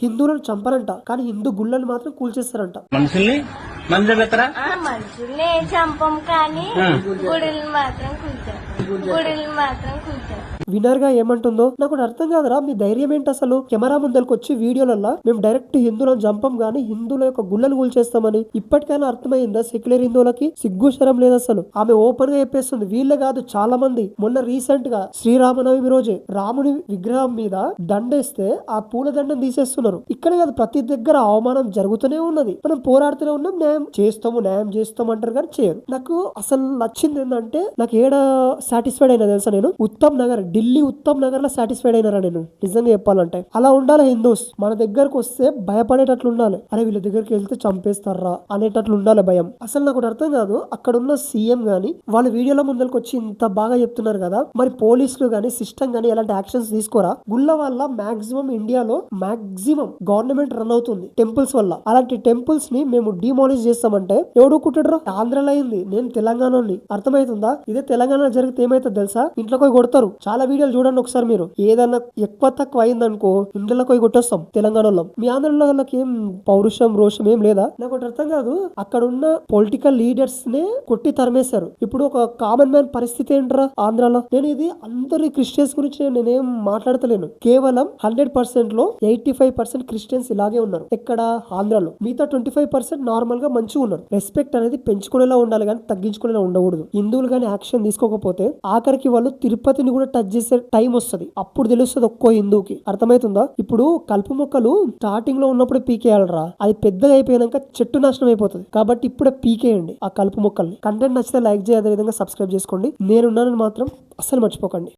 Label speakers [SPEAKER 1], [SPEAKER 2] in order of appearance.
[SPEAKER 1] హిందువులను చంపరంట, కానీ హిందూ గుళ్ళని మాత్రం కూల్చేస్తారంట.
[SPEAKER 2] మనుషుల్ని
[SPEAKER 3] మనుషుల్ని చంపం కానీ గుడిని మాత్రం కూల్చారు.
[SPEAKER 1] వినర్ గా ఏమంటుందో నాకు అర్థం కాదురా. మీ ధైర్యం ఏంటి అసలు? కెమెరా ముందరికి వచ్చి వీడియోలలో మేము డైరెక్ట్ హిందువులను చంపం గానీ హిందువుల యొక్క గుళ్ళను కూల్చేస్తామని ఇప్పటికైనా అర్థమైందా? సెక్యులర్ హిందువులకి సిగ్గు శరం లేదు అసలు. ఆమె ఓపెన్ గా చెప్పేస్తుంది. వీళ్ళే కాదు, చాలా మంది మొన్న రీసెంట్ గా శ్రీరామనవమి రోజే రాముని విగ్రహం మీద దండేస్తే ఆ పూల దండం తీసేస్తున్నారు. ఇక్కడ కాదు, ప్రతి దగ్గర అవమానం జరుగుతూనే ఉన్నది. మనం పోరాడుతూనే ఉన్నాం. న్యాయం చేస్తాం అంటారు కానీ చేయరు. నాకు అసలు నచ్చింది ఏంటంటే, నాకు ఏడ సాటిస్ఫైడ్ అయినా తెలుసా, నేను ఢిల్లీ ఉత్తమ్ నగర్ లో సాటిస్ఫైడ్ అయినారా నేను నిజంగా చెప్పాలంటే. అలా ఉండాలి హిందూస్. మన దగ్గరకు వస్తే భయపడేటట్లు ఉండాలి. అరే వీళ్ళ దగ్గరికి వెళ్తే చంపేస్తారా అనేటట్లు ఉండాలి భయం. అసలు నాకు అర్థం కాదు, అక్కడ ఉన్న సీఎం గాని వాళ్ళ వీడియోల ముందరికి వచ్చి ఇంత బాగా చెప్తున్నారు కదా, మరి పోలీసులు గాని సిస్టమ్ గాని ఎలాంటి యాక్షన్స్ తీసుకోరా? గుళ్ళ వల్ల మాక్సిమం ఇండియాలో గవర్నమెంట్ రన్ అవుతుంది టెంపుల్స్ వల్ల. అలాంటి టెంపుల్స్ ని మేము డిమాలిష్ చేస్తామంటే ఎవడు కుట్టడరా? ఆంధ్రలో అయింది, నేను తెలంగాణని. అర్థమవుతుందా? ఇదే తెలంగాణ జరిగితే ఏమైతుంది తెలుసా? ఇంట్లో పోయి కొడతారు. చాలా వీడియోలు చూడండి ఒకసారి మీరు. ఏదన్నా ఎక్కువ తక్కువ అయిందనుకో ఇంట్లో పోయి కొట్టేస్తాం తెలంగాణలో. మీ ఆంధ్రలో వాళ్ళకి ఏం పౌరుషం రోషం ఏం లేదా? నాకు ఒకటి అర్థం కాదు, అక్కడ ఉన్న పొలిటికల్ లీడర్స్ నే కొట్టి తరిమేశారు. ఇప్పుడు ఒక కామన్ మ్యాన్ పరిస్థితి ఏంట్రా ఆంధ్రాలో? నేను ఇది అందరి క్రిస్టియన్స్ గురించి నేనేం మాట్లాడతలేను. కేవలం 100% లో 85% క్రిస్టియన్స్ ఇలాగే ఉన్నారు ఎక్కడ ఆంధ్రాలో. మిగతా 25% నార్మల్ గా మంచిగా ఉన్నారు. రెస్పెక్ట్ అనేది పెంచుకునేలా ఉండాలి కానీ తగ్గించుకునేలా ఉండకూడదు. హిందువులు కానీ యాక్షన్ తీసుకోకపోతే ఆఖరికి వాళ్ళు తిరుపతిని కూడా టచ్ చేసే టైం వస్తుంది. అప్పుడు తెలుస్తుంది ఒక్కో హిందువుకి. అర్థమవుతుందా? ఇప్పుడు కలుపు మొక్కలు స్టార్టింగ్ లో ఉన్నప్పుడే పీకేయాలరా. అది పెద్దగా అయిపోయాక చెట్టు నాశనం అయిపోతుంది. కాబట్టి ఇప్పుడే పీకేయండి ఆ కలుపు మొక్కల్ని. కంటెంట్ నచ్చితే లైక్ చేయ, అదే విధంగా సబ్స్క్రైబ్ చేసుకోండి. నేనున్నానని మాత్రం అస్సలు మర్చిపోకండి.